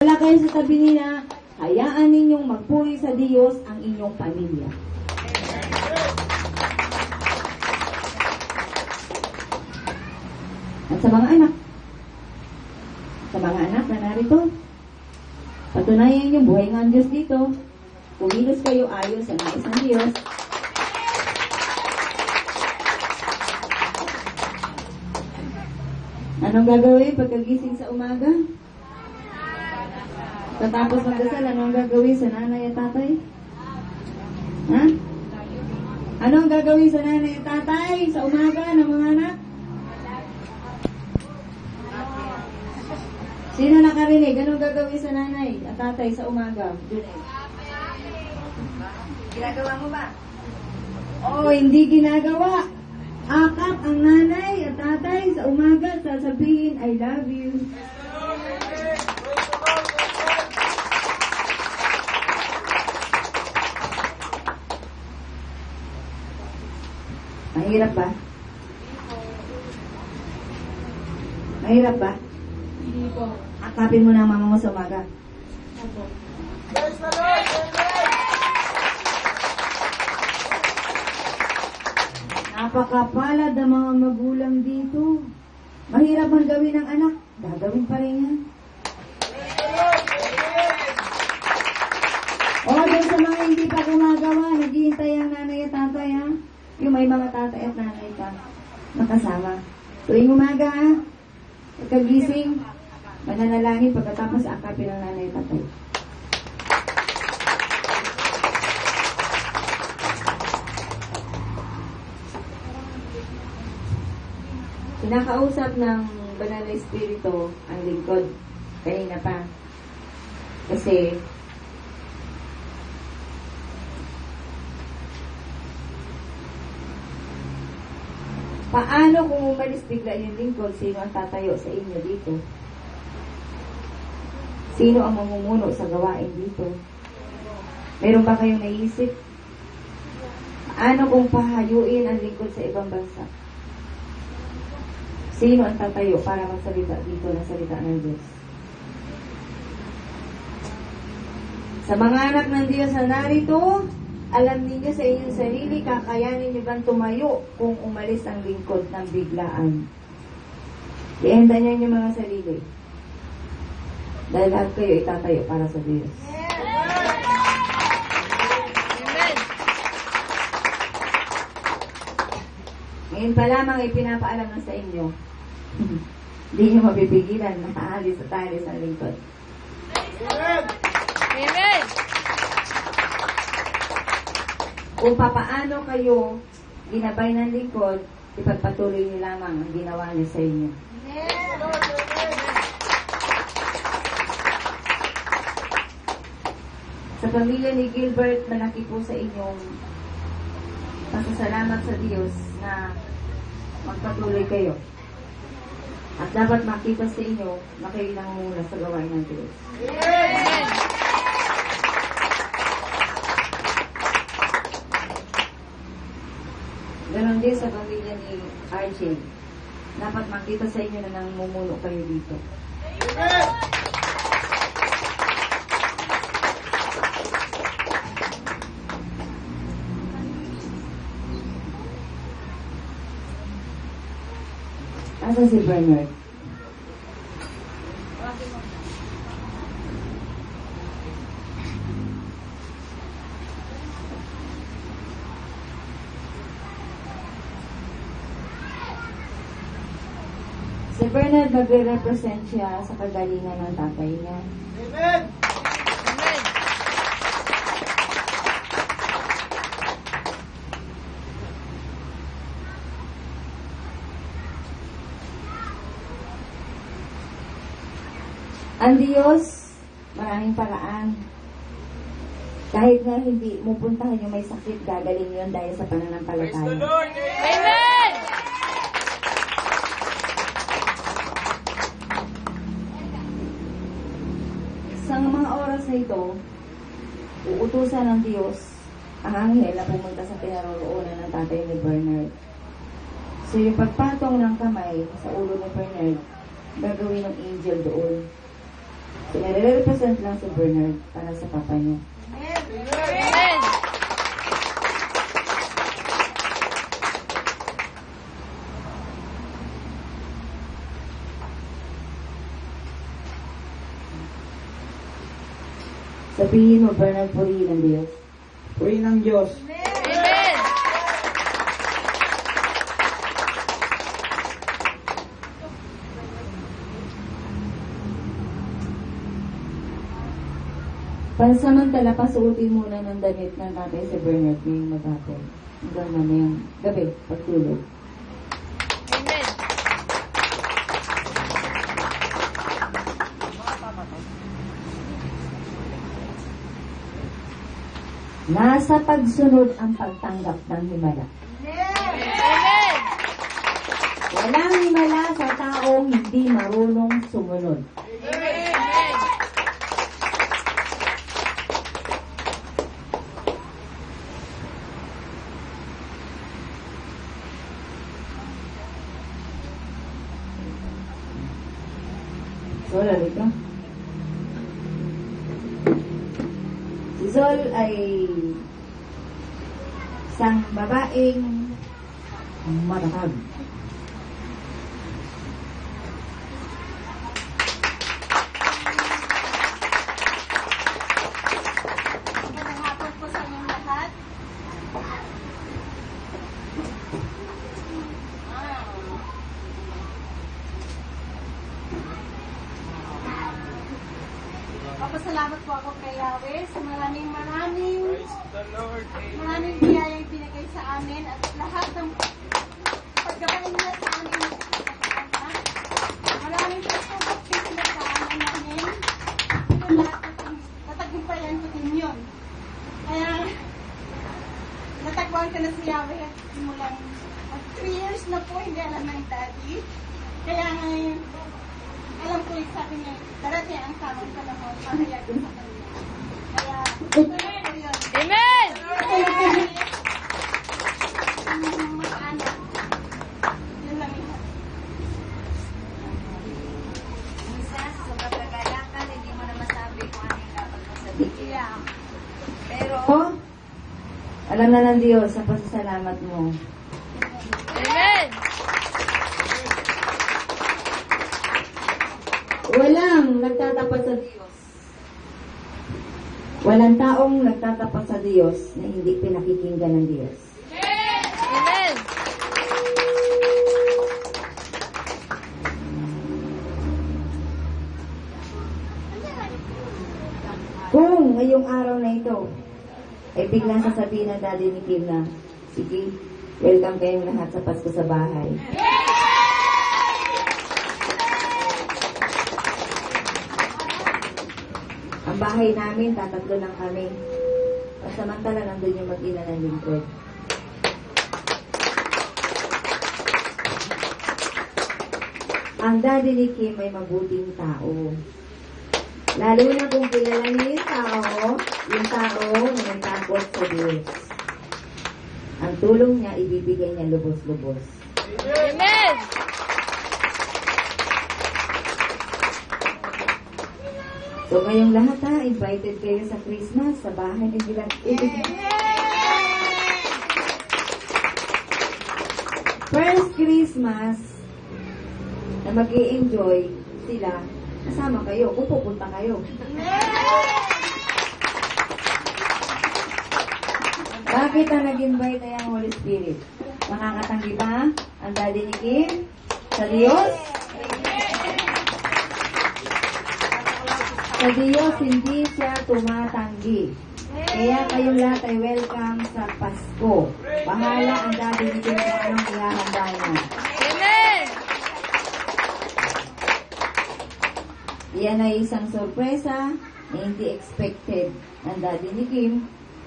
Wala kayo sa tabi nila, hayaan ninyong magpuri sa Diyos ang inyong pamilya. At sa mga anak na narito, patunayan yung buhay ng Diyos dito. Kumilos kayo ayon sa nais ng Diyos. Anong gagawin pagkagising sa umaga? Katapos magdasal, anong gagawin sa nanay at tatay? Ha? Anong gagawin sa nanay at tatay sa umaga ng mga anak? Sino nakarinig? Anong gagawin sa nanay at tatay sa umaga? Ginagawa mo ba? Oo, hindi ginagawa. Akap ang nanay at tatay sa umaga, sasabihin, I love you. Mahirap ba? Mahirap ba? Hindi po. Akapin mo na ang mama mo sa umaga. Opo. Napakapalad ang mga magulang dito. Mahirap ang gawin ng anak. Gagawin pa rin yan. O, doon sa mga hindi pa gumagawa, naghihintay ang nanay at tatay, ha? Yung may mga tatay at nanay pa nakasama. Tuwing umaga, ha? Pagkagising, mananalangin pagkatapos akapin ng nanay at tatay. Kinakausap ng Banal na Espiritu ang lingkod. Kanina pa. Kasi, paano kung umalis bigla yung lingkod, sino ang tatayo sa inyo dito? Sino ang mamumuno sa gawain dito? Meron ba kayong naisip? Paano kung pahayuin ang lingkod sa ibang bansa? Sino ang tatayo para magsalita dito ng salita ng Diyos? Sa mga anak ng Diyos na narito, alam ninyo sa inyong sarili, kakayanin niyo bang tumayo kung umalis ang lingkod ng biglaan? Ihanda niyo yung mga sarili. Dahil lahat kayo itatayo para sa Diyos. Ngayon pa lamang ay pinapaalam na sa inyo. Hindi nyo mapipigilan na aalis at aalis ang lingkod. Amen! Kung papaano kayo ginabay ng lingkod, ipagpatuloy niyo lamang ang ginawa niya sa inyo. Sa pamilya ni Gilbert, malaki po sa inyong pasasalamat sa Diyos na magpatuloy kayo. At dapat makita sa inyo na kayo nangunguna sa gawain ng Diyos. Amen! Ganon din sa pamilya ni RJ. Dapat makita sa inyo na namumuno kayo dito. Asa si Bernard? Si Bernard magre-represent siya sa kagalingan ng tatay niya. Amen! Ang Diyos, maraming paraan. Kahit nga hindi mupuntahan yung may sakit, gagaling yun dahil sa pananampalataya. Amen! Sa mga oras na ito, uutusan ng Diyos ang anghel na pumunta sa pinaroroonan ng tatay ni Bernard. So yung pagpatong ng kamay sa ulo ni Bernard, gagawin ng angel doon. Nire-represent lang si Bernard para sa papa niya. Amen. Sabihin mo, Bernard, purihin ng Diyos. Purihin ng Diyos. Amen. Pansamantala, pasuotin muna ng damit ng tatay si Bernard ngayong maghapon. Hanggang mamayang gabi, pagtulog. Amen. Nasa pagsunod ang pagtanggap ng himala. Amen. Walang himala sa taong hindi marunong sumunod. Amen. Sol, halika. Si Sol ay isang babaeng matatag. Magandang hapon po sa inyong lahat. Papasalamat po ako kay Yahweh sa maraming biyayang binigay sa amin at lahat ng paggabain niya sa amin. Maraming pagsubok pinagdaanan namin. Ito lahat natagumpayan ko din yun. Kaya natagpuan ko na si Yahweh at simulang 3 years na po hindi alam ng daddy. Kaya ngayon, alam ko yung sabi niya, darating ang tamang panahon para yagin sa kanya. Kaya, tuloy ko yun. Amen. Mag-anak. Yun lang yun. Minsan, sa pagkagalakan, hindi mo na masabi kung ano yung dapat mo sabihin. Yeah. Pero, Alam na ng Diyos ang pasasalamat mo. Amen. Walang nagtatapat sa Diyos. Walang taong nagtatapat sa Diyos na hindi pinakikinggan ng Diyos. Amen. Kung ngayong araw na ito, ay biglang sasabihin ng daddy ni Kim na, sige, welcome kayong lahat sa Pasko sa bahay. Ang bahay namin, tatatlo lang kami. Samantala, nandun yung mag-ina ng lingkod. Ang daddy ni Kim ay mabuting tao. Lalo na kung kilala niyo yung tao na may takot sa Diyos. Ang tulong niya, ibibigay niya lubos-lubos. Amen. So, ngayong lahat invited kayo sa Christmas, sa bahay ni Bilang. First Christmas, na mag-i-enjoy sila, kasama kayo, kung pupunta kayo. Bakit ang nag-invite ay ang Holy Spirit? Makakatanggi ba ang daddy ni Kim sa Diyos? Sa Diyos, hindi siya tumatanggi. Kaya kayong lahat ay welcome sa Pasko. Bahala ang daddy ni Kim kung anong ihahanda niya. Amen. Yan ay isang sorpresa na hindi expected ng daddy ni Kim.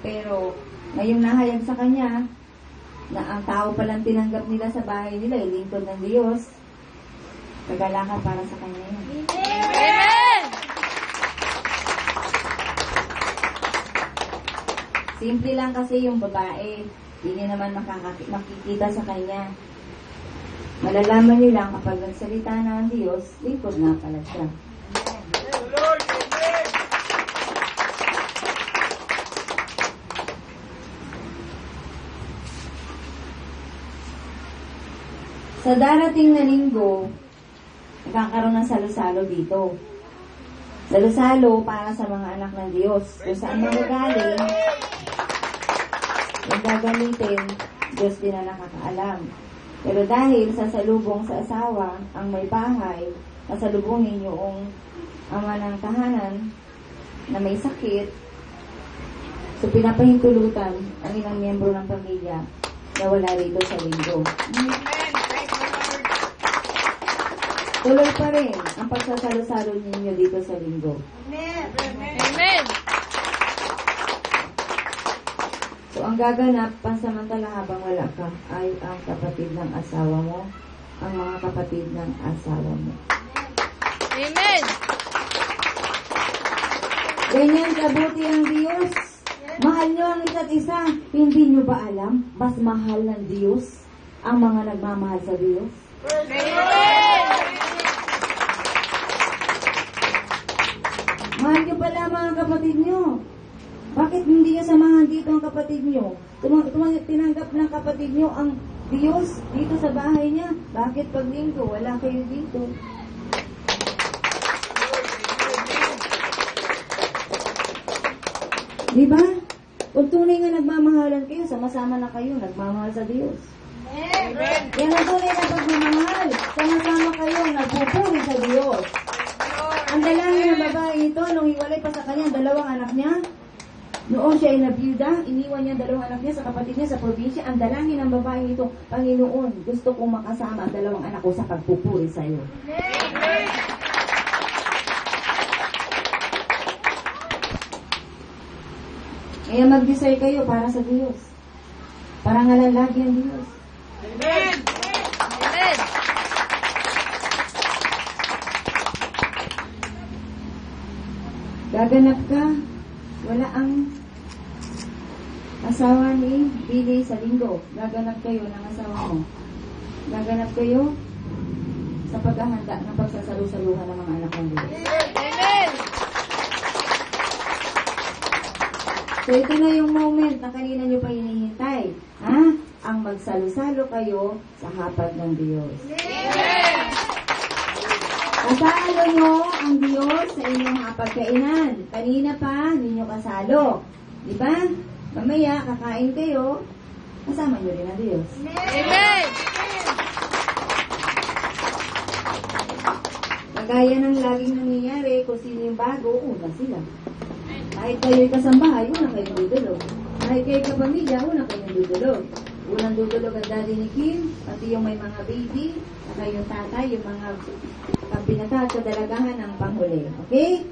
Pero ngayong nahayag sa kanya na ang tao palang tinanggap nila sa bahay nila ay lingkod ng Diyos, kagalakan para sa kanya yun. Amen. Simple lang kasi yung babae. Hindi niyo naman makikita sa kanya. Malalaman niyo lang kapag nagsalita na ang Diyos, lingkod nga pala siya. Sa darating na linggo, magkakaroon ng salo-salo dito. Salo-salo para sa mga anak ng Diyos. Kung saan magagaling, yung gagamitin, Diyos din ang nakakaalam. Pero dahil sa salubong sa asawa, ang may bahay, kasalubungin yung ama ng tahanan na may sakit, so pinapahintulutan ang ilang miyembro ng pamilya na wala rito sa linggo. Tuloy pa rin ang pagsasalo-salo ninyo dito sa linggo. Amen. So, ang gaganap, pansamantala habang wala ka, ay ang kapatid ng asawa mo, ang mga kapatid ng asawa mo. Amen. Ganyan kabuti ang Diyos. Mahal nyo ang isa't isa. Hindi nyo ba alam, mas mahal ng Diyos ang mga nagmamahal sa Diyos? Mahal nyo pala mga kapatid nyo. Bakit hindi nyo samahan dito ang kapatid nyo? Tinanggap ng kapatid nyo ang Diyos dito sa bahay niya. Bakit pag linggo, wala kayo dito? Diba? Kung tunay nga nagmamahalan kayo, sama-sama na kayo, nagmamahal sa Diyos. Yan ang tunay na pagmamahal. Sama-sama kayo, nagpupuri sa Diyos. Ang dalangin ng babae ito, nung hiwalay pa sa kanya, ang dalawang anak niya, noon siya ay nabiyuda, iniwan niya ang dalawang anak niya sa kapatid niya sa probinsya. Ang dalangin ng babae ito, Panginoon, gusto kong makasama ang dalawang anak ko sa pagpupuri sa iyo. Kaya mag-desire kayo para sa Diyos. Para ngalalagi ang Diyos. Amen. Gaganap ka, wala ang asawa ni Billy sa linggo. Gaganap kayo ng asawa mo. Gaganap kayo sa paghahanda ng pagsasalu-saluhan ng mga anak ng Diyos. Amen. So ito na yung moment na kanina nyo pa hinihintay. Ha? Ang magsalo-salo kayo sa hapag ng Diyos. Kasalo nyo ang Diyos sa inyong hapagkainan. Kanina pa, ninyo kasalo. Di ba? Mamaya, kakain kayo, kasama nyo rin ang Diyos. Amen. Kagaya ng laging nangyayari, kung sino yung bago, una sila. Kahit kayo'y kasambahay, una kayong dudulog. Kahit kayo'y kapamilya, una kayong dudulog. Unang dudulog ang daddy ni Kim, pati yung may mga baby, saka yung tatay, yung mga kabinata at kadalagahan ng panghuli. Okay?